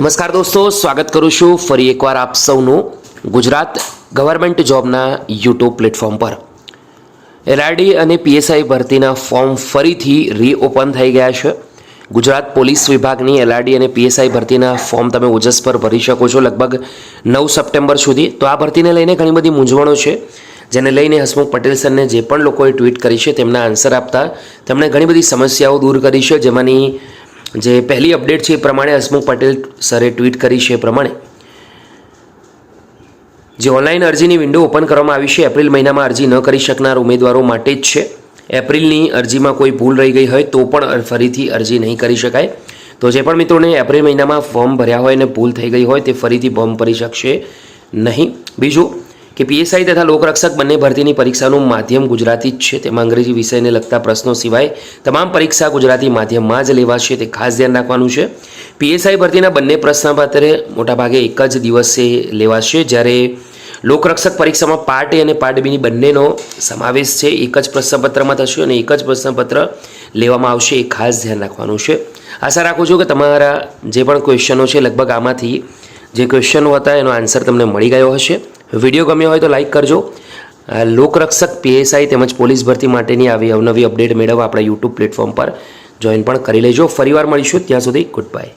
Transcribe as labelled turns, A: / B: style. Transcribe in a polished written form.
A: નમસ્કાર દોસ્તો, સ્વાગત કરું છું ફરી એકવાર આપ સૌનું ગુજરાત ગવર્મેન્ટ જોબના યુટ્યુબ પ્લેટફોર્મ પર। એલઆરડી અને પીએસઆઈ ભરતીના ફોર્મ ફરીથી રીઓપન થઈ ગયા છે। ગુજરાત પોલીસ વિભાગની એલઆરડી અને પીએસઆઈ ભરતીના ફોર્મ તમે ઓજસ પર ભરી શકો છો લગભગ 9 સપ્ટેમ્બર સુધી। તો આ ભરતીને લઈને ઘણી બધી મૂંઝવણો છે, જેને લઈને હસમુખ પટેલ સરને જે પણ લોકોએ ટ્વીટ કરી છે તેમના આન્સર આપતા તેમણે ઘણી બધી સમસ્યાઓ દૂર કરી છે। જેમાંની જે પહેલી અપડેટ છે એ પ્રમાણે હસમુખ પટેલ સરે ટ્વીટ કરી છે એ પ્રમાણે જે ઓનલાઈન અરજીની વિન્ડો ઓપન કરવામાં આવી છે એપ્રિલ મહિનામાં અરજી ન કરી શકનાર ઉમેદવારો માટે જ છે। એપ્રિલની અરજીમાં કોઈ ભૂલ રહી ગઈ હોય તો પણ ફરીથી અરજી નહીં કરી શકાય। તો જે પણ મિત્રોને એપ્રિલ મહિનામાં ફોર્મ ભર્યા હોય અને ભૂલ થઈ ગઈ હોય તે ફરીથી ફોર્મ ભરી શકશે નહીં। બીજું કે પીએસઆઈ તથા લોકરક્ષક બંને ભરતીની પરીક્ષાનું માધ્યમ ગુજરાતી જ છે, તેમાં અંગ્રેજી વિષયને લગતા પ્રશ્નો સિવાય તમામ પરીક્ષા ગુજરાતી માધ્યમમાં જ લેવાશે, તે ખાસ ધ્યાન રાખવાનું છે। પીએસઆઈ ભરતીના બંને પ્રશ્નપત્ર મોટાભાગે એક જ દિવસે લેવાશે, જ્યારે લોકરક્ષક પરીક્ષામાં પાર્ટ એ અને પાર્ટ બીની બંનેનો સમાવેશ છે, એક જ પ્રશ્નપત્રમાં થશે અને એક જ પ્રશ્નપત્ર લેવામાં આવશે, એ ખાસ ધ્યાન રાખવાનું છે। આશા રાખું છું કે તમારા જે પણ ક્વેશ્ચનો છે લગભગ આમાંથી જે ક્વેશ્ચનો હતા એનો આન્સર તમને મળી ગયો હશે। વિડીયો ગમ્યો હોય તો લાઇક કરજો। લોકરક્ષક પીએસઆઈ તેમજ પોલીસ ભરતી માટેની આવી અવનવી અપડેટ મેળવવા આપણા યુટ્યુબ પ્લેટફોર્મ પર જોઈન પણ કરી લેજો। ફરીવાર મળીશું, ત્યાં સુધી ગુડ બાય।